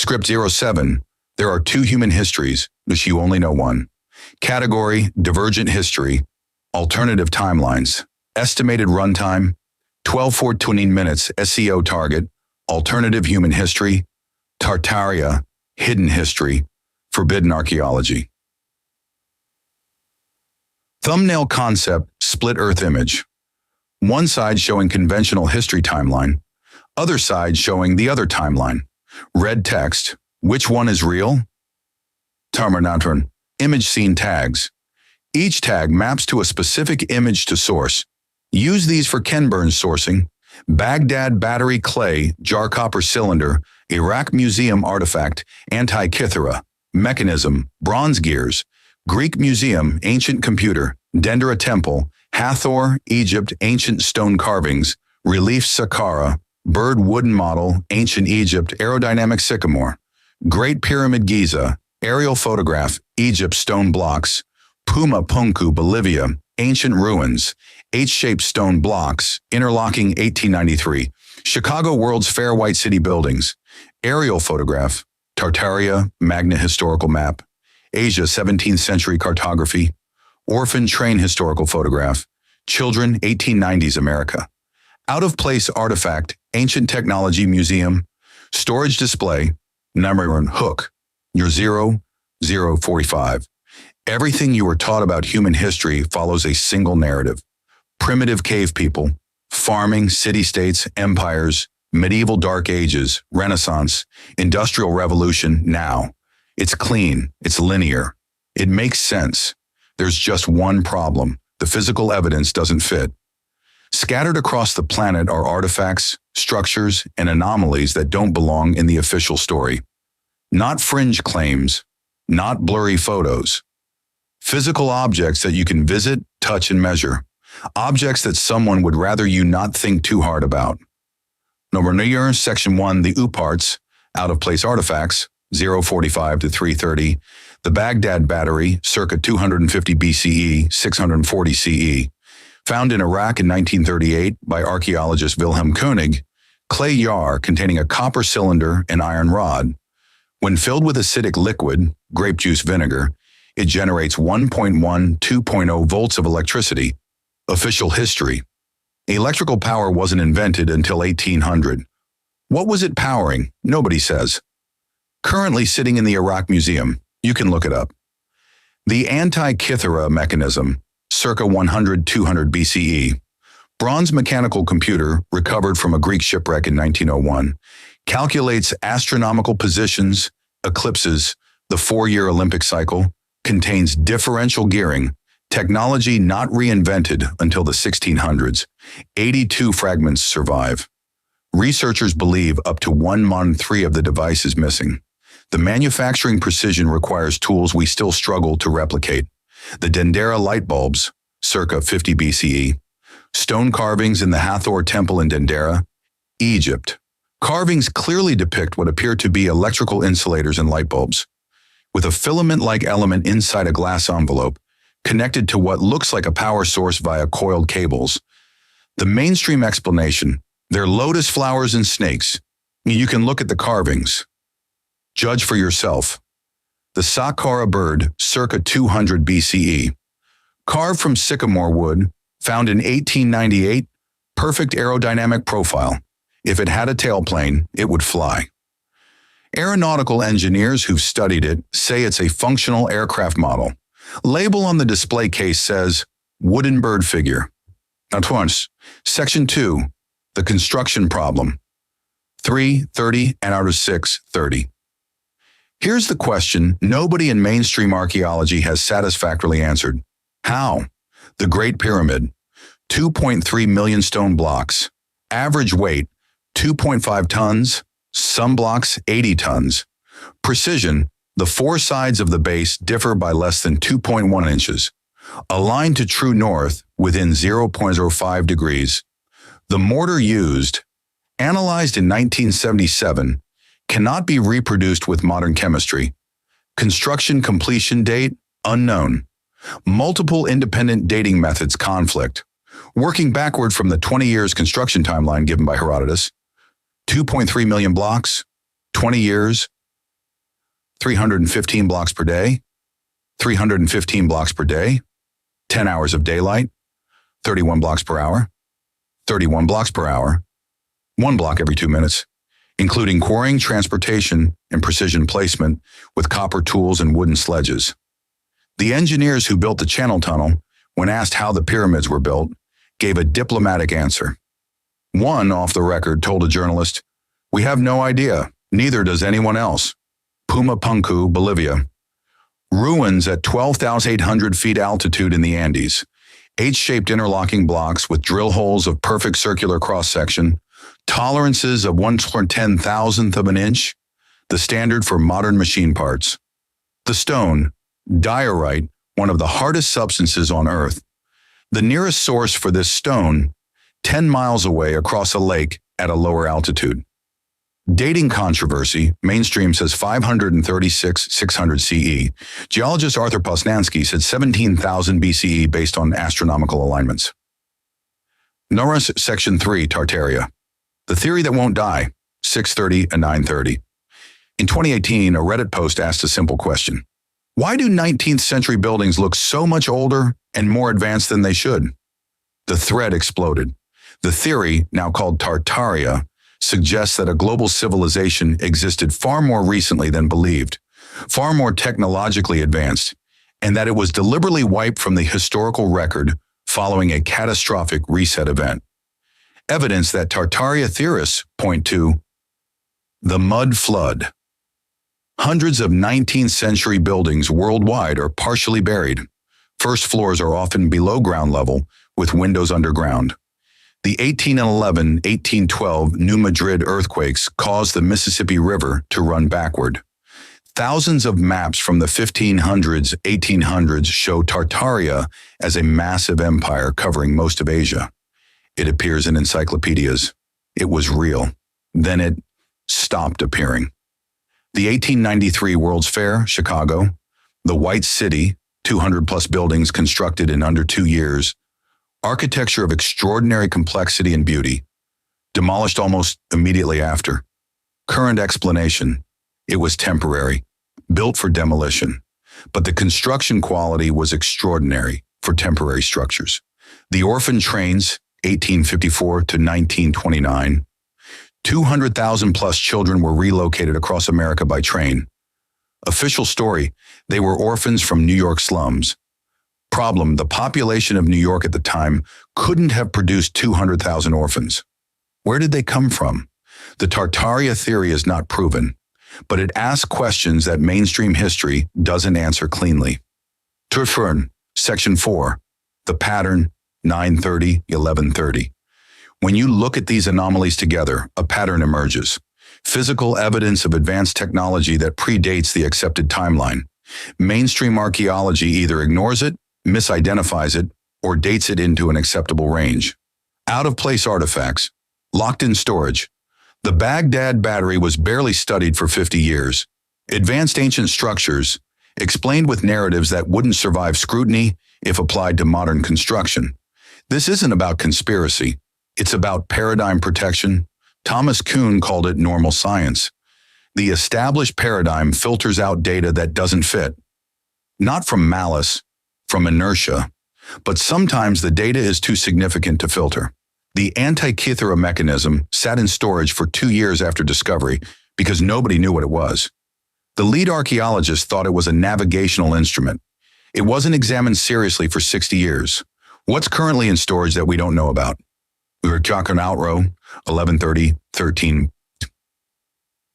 Script 07. There are two human histories, but you only know one. Category, divergent history. Alternative timelines. Estimated runtime, 12-14 minutes. SEO target, alternative human history. Tartaria, hidden history. Forbidden archaeology. Thumbnail concept, split Earth image. One side showing conventional history timeline, other side showing the other timeline. Red text, which one is real? Tarmanatran, image scene tags. Each tag maps to a specific image to source. Use these for Ken Burns sourcing. Baghdad battery clay, jar copper cylinder, Iraq museum artifact, Antikythera, mechanism, bronze gears, Greek museum, ancient computer, Dendera temple, Hathor, Egypt, ancient stone carvings, relief Saqqara, bird wooden model, ancient Egypt, aerodynamic sycamore, Great Pyramid Giza, aerial photograph, Egypt stone blocks, Puma Punku, Bolivia, ancient ruins, H-shaped stone blocks, interlocking 1893, Chicago World's Fair White City buildings, aerial photograph, Tartaria, Magna historical map, Asia 17th century cartography, orphan train historical photograph, children 1890s America, out-of-place artifact, ancient technology museum, storage display, number one hook, your 0:45. Everything you were taught about human history follows a single narrative. Primitive cave people, farming, city-states, empires, medieval dark ages, Renaissance, Industrial Revolution, now. It's clean, it's linear. It makes sense. There's just one problem. The physical evidence doesn't fit. Scattered across the planet are artifacts, structures, and anomalies that don't belong in the official story. Not fringe claims, not blurry photos. Physical objects that you can visit, touch, and measure. Objects that someone would rather you not think too hard about. Number Section 1, the UPARTS, out-of-place artifacts, 045 to 330. The Baghdad battery, circa 250 BCE, 640 CE. Found in Iraq in 1938 by archaeologist Wilhelm Koenig. Clay jar containing a copper cylinder and iron rod. When filled with acidic liquid, grape juice vinegar, it generates 1.1, 2.0 volts of electricity. Official history. Electrical power wasn't invented until 1800. What was it powering? Nobody says. Currently sitting in the Iraq Museum. You can look it up. The Antikythera mechanism, circa 100-200 BCE. Bronze mechanical computer recovered from a Greek shipwreck in 1901. Calculates astronomical positions, eclipses, the 4-year Olympic cycle, contains differential gearing, technology not reinvented until the 1600s. 82 fragments survive. Researchers believe up to 1/3 of the device is missing. The manufacturing precision requires tools we still struggle to replicate. The Dendera light bulbs, circa 50 BCE. Stone carvings in the Hathor temple in Dendera, Egypt. Carvings clearly depict what appear to be electrical insulators and light bulbs, with a filament-like element inside a glass envelope, connected to what looks like a power source via coiled cables. The mainstream explanation, they're lotus flowers and snakes. You can look at the carvings. Judge for yourself. The Saqqara bird, circa 200 BCE. Carved from sycamore wood, found in 1898, perfect aerodynamic profile. If it had a tailplane, it would fly. Aeronautical engineers who've studied it say it's a functional aircraft model. Label on the display case says, wooden bird figure. At once, Section 2, the construction problem. 330 and out of 630. Here's the question nobody in mainstream archaeology has satisfactorily answered. How? The Great Pyramid, 2.3 million stone blocks. Average weight, 2.5 tons. Some blocks, 80 tons. Precision, the 4 sides of the base differ by less than 2.1 inches. Aligned to true north within 0.05 degrees. The mortar used, analyzed in 1977, cannot be reproduced with modern chemistry. Construction completion date, unknown. Multiple independent dating methods conflict. Working backward from the 20 years construction timeline given by Herodotus, 2.3 million blocks, 20 years, 315 blocks per day, 315 blocks per day, 10 hours of daylight, 31 blocks per hour, 31 blocks per hour, 1 block every 2 minutes, including quarrying, transportation, and precision placement with copper tools and wooden sledges. The engineers who built the Channel Tunnel, when asked how the pyramids were built, gave a diplomatic answer. One, off the record, told a journalist, "We have no idea, neither does anyone else." Pumapunku, Bolivia. Ruins at 12,800 feet altitude in the Andes. H-shaped interlocking blocks with drill holes of perfect circular cross-section, tolerances of 1/10,000th of an inch, the standard for modern machine parts. The stone, diorite, one of the hardest substances on Earth. The nearest source for this stone, 10 miles away across a lake at a lower altitude. Dating controversy, mainstream says 536-600 CE. Geologist Arthur Posnansky said 17,000 BCE based on astronomical alignments. Norris Section 3, Tartaria. The theory that won't die, 6:30 and 9:30. In 2018, a Reddit post asked a simple question. Why do 19th century buildings look so much older and more advanced than they should? The thread exploded. The theory, now called Tartaria, suggests that a global civilization existed far more recently than believed, far more technologically advanced, and that it was deliberately wiped from the historical record following a catastrophic reset event. Evidence that Tartaria theorists point to the mud flood. Hundreds of 19th century buildings worldwide are partially buried. First floors are often below ground level, with windows underground. The 1811-1812 New Madrid earthquakes caused the Mississippi River to run backward. Thousands of maps from the 1500s, 1800s show Tartaria as a massive empire covering most of Asia. It appears in encyclopedias. It was real. Then it stopped appearing. The 1893 World's Fair, Chicago, the White City, 200-plus buildings constructed in under 2 years, architecture of extraordinary complexity and beauty, demolished almost immediately after. Current explanation, it was temporary, built for demolition, but the construction quality was extraordinary for temporary structures. The orphan trains, 1854 to 1929, 200,000 plus children were relocated across America by train. Official story, they were orphans from New York slums. Problem, the population of New York at the time couldn't have produced 200,000 orphans. Where did they come from? The Tartaria theory is not proven, but it asks questions that mainstream history doesn't answer cleanly. Turfern, Section 4, the pattern, 9:30, 11:30. When you look at these anomalies together, a pattern emerges. Physical evidence of advanced technology that predates the accepted timeline. Mainstream archaeology either ignores it, misidentifies it, or dates it into an acceptable range. Out-of-place artifacts, locked in storage. The Baghdad battery was barely studied for 50 years. Advanced ancient structures, explained with narratives that wouldn't survive scrutiny if applied to modern construction. This isn't about conspiracy. It's about paradigm protection. Thomas Kuhn called it normal science. The established paradigm filters out data that doesn't fit. Not from malice, from inertia, but sometimes the data is too significant to filter. The Antikythera mechanism sat in storage for 2 years after discovery because nobody knew what it was. The lead archaeologist thought it was a navigational instrument. It wasn't examined seriously for 60 years. What's currently in storage that we don't know about? Urchakan Outrow, 11:30, 13.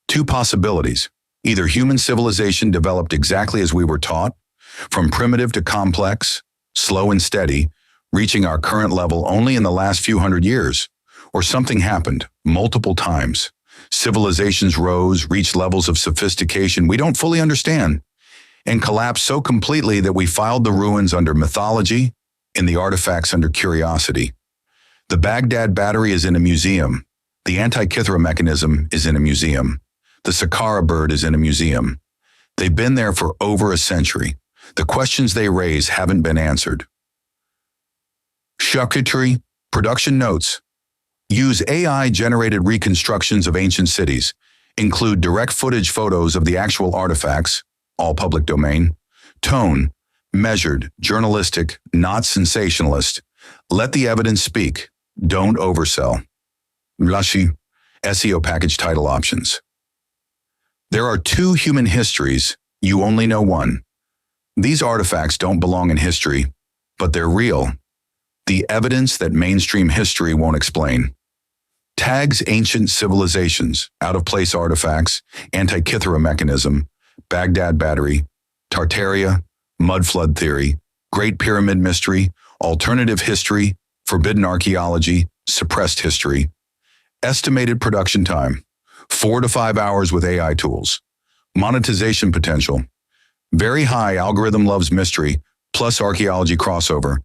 Two possibilities. Either human civilization developed exactly as we were taught, from primitive to complex, slow and steady, reaching our current level only in the last few hundred years, or something happened multiple times. Civilizations rose, reached levels of sophistication we don't fully understand, and collapsed so completely that we filed the ruins under mythology and the artifacts under curiosity. The Baghdad battery is in a museum. The Antikythera mechanism is in a museum. The Saqqara bird is in a museum. They've been there for over a century. The questions they raise haven't been answered. Charcuterie, production notes. Use AI-generated reconstructions of ancient cities. Include direct footage photos of the actual artifacts, all public domain. Tone, measured, journalistic, not sensationalist. Let the evidence speak. Don't oversell. Lashi, SEO package title options. There are two human histories. You only know one. These artifacts don't belong in history, but they're real. The evidence that mainstream history won't explain. Tags ancient civilizations, out-of-place artifacts, Antikythera mechanism, Baghdad battery, Tartaria, mud flood theory, Great Pyramid mystery, alternative history, forbidden archaeology, suppressed history. Estimated production time, 4 to 5 hours with AI tools. Monetization potential, very high algorithm loves mystery, plus archaeology crossover,